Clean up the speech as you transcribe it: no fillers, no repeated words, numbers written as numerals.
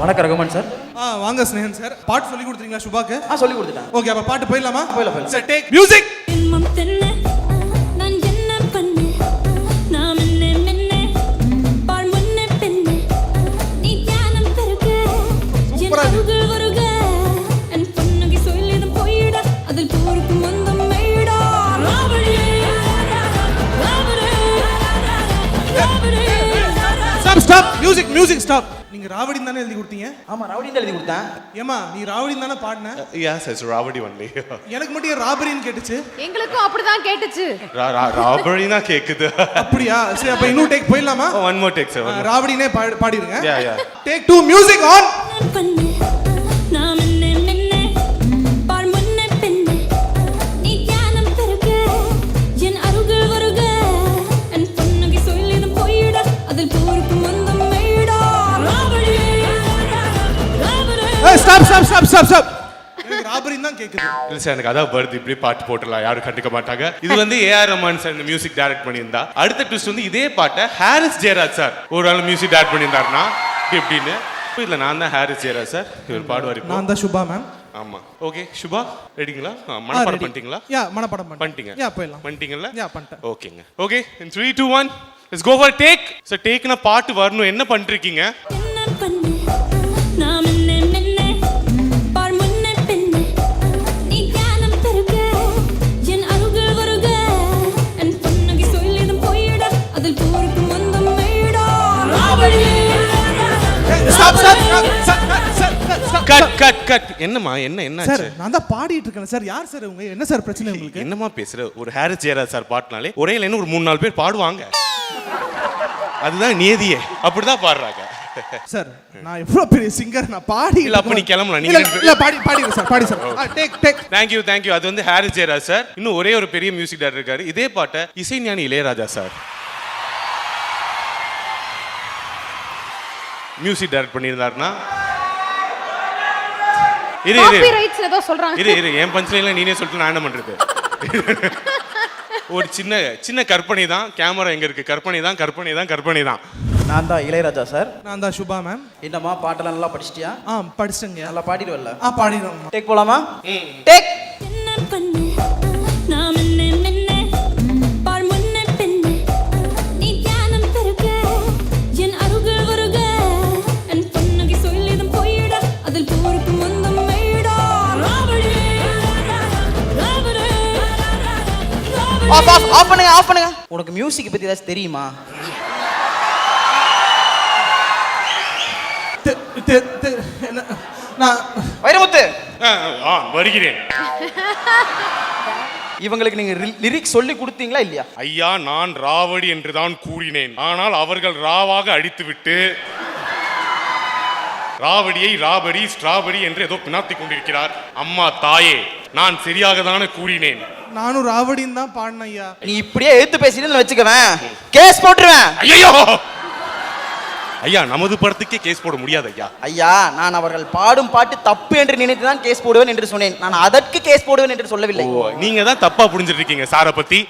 வணக்கம் ரகுமான் சார். வாங்க ஸ்னேகன் சார். பாட்டு சொல்லி கொடுத்தீங்களா சுபாக்கு? சொல்லி கொடுத்துட்டேன். ஓகே, அப்ப பாட்டு போயிடலாமா? போயிடலாம். Sir take music. Stop music music stop. நீங்க ராவடின்னு தானே எழுதி கொடுத்தீங்க? ஆமா, ராவடின்னு எழுதி கொடுத்தேன். ஏமா நீ ராவடின்னு தானே பாடுன? Yes, it's ராவடி only. எனக்கு மட்டும் ஏன் ராபரின்னு கேட்டுச்சு? எங்களுக்கும் அப்படிதான் கேட்டுச்சு. ராபடினா கேக்குது. அப்படியா? சரி, அப்ப இன்னும் டேக் போயிடலாமா? One more take, sir. ராவடினே பாடிடுங்க. Yeah. Take 2 music on. Stop. எனக்கு ராபரின்னு தான் கேக்குது. இல்ல சார், எனக்கு அதான் வருது. இப்படி பாட்டு போட்டுலாம் யாரும் கண்டுக்க மாட்டாங்க. இது வந்து ஏஆர் ரஹ்மான் சார் இந்த மியூசிக் டைரக்ட் பண்ணியிருந்தா. அடுத்த ட்விஸ்ட் வந்து இதே பாட்டை ஹாரிஸ் ஜெயராஜ் சார் ஒரு ஆள் மியூசிக் டைரக்ட் பண்ணியிருந்தாருன்னா எப்படின்னு. இல்ல, நான் தான் ஹாரிஸ் ஜெயராஜ் சார். இவர் பாடுவார். இப்போ நான் தான் சுபா மேம். ஆமா. ஓகே சுபா, ரெடிங்களா? மனப்பாடம் பண்ணிட்டீங்களா? மனப்பாடம் பண்ணிட்டீங்க. போயிடலாம். பண்ணிட்டீங்கல்ல? பண்ணிட்டேன். ஓகேங்க. Okay, in 3 2 1 let's go for take. Sir டேக்னா பாட்டு வரணும். என்ன பண்ணிருக்கீங்க? கட். என்னம்மா என்ன சார், நான் தான் பாடிட்டு இருக்கேன் சார். யார் சார் உங்க? என்ன சார் பிரச்சனை உங்களுக்கு? என்னம்மா பேசுற? ஒரு ஹாரிஸ் ஜெயராஜ் சார் பாட்டுனாலே ஒரே லைன் ஒரு 3-4 பேர் பாடுவாங்க. அதுதான் நியதியே. அப்படிதான் பாடுறாங்க. சார், நான் எவ்வளவு பெரிய சிங்கர், நான் பாடி இல்ல. அப்ப நீ கிளம்பலாம். நீங்க இல்ல பாடி சார். டேக். Thank you. அது வந்து ஹாரிஸ் ஜெயராஜ் சார். இன்னும் ஒரே ஒரு பெரிய மியூசிக் டைரக்டர் இருக்காரு. இதே பாட்டை இசைஞானி இளையராஜா சார் மியூசிக் டைரக்ட் பண்ணியிருந்தாருன்னா காப்பிரைட்ஸ் ஏதோ சொல்றாங்க. இரு என் பஞ்ச்லைன்ல நீனே சொல்லிட்டு நான் என்ன பண்றது? ஒரு சின்ன கற்பனை தான். கேமரா எங்க இருக்கு? கற்பனை தான். நான் தான் இளையராஜா சார். நான் தான் சுபா மேம். என்னம்மா பாட்டெல்லாம் நல்லா படிச்சிட்டியா? படிச்சேங்க. நல்லா பாடிடுவல்ல? பாடிடுவோம். டேக் போலாமா? டேக். ஆஃப் பண்ணுங்க. உனக்கு மியூசிக் பத்தி ஏதாச்சும் தெரியுமா? வைரமுத்து வருகிறேன். இவங்களுக்கு நீங்க லிரிக்ஸ் சொல்லி கொடுத்தீங்களா இல்லையா? ஐயா, நான் ராவடி என்று தான் கூறினேன். ஆனால் அவர்கள் ராவாக அடித்துவிட்டு ராவடியை ராபடி ஸ்ட்ராபெரி என்று ஏதோ பினாத்தி கொண்டிருக்கிறார். அம்மா தாயே, நான் சரியாக தானே கூறினேன். நானும் ராவடின்னு தான் பாடினேன் ஐயா. நீ இப்படியே எடுத்து பேசிட்டு வச்சுக்கவேன், கேஸ் போட்டுருவேன். ஐயா, நமது படத்துக்கே கேஸ் போட முடியாது ஐயா. நான் அவர்கள் பாடும் பாட்டு தப்பு என்று நினைத்து தான் கேஸ் போடுவேன் என்று சொன்னேன். நான் அதற்கு கேஸ் போடுவேன் என்று சொல்லவில்லை. நீங்க தான் தப்பா புரிஞ்சிட்டு இருக்கீங்க சாரை பத்தி.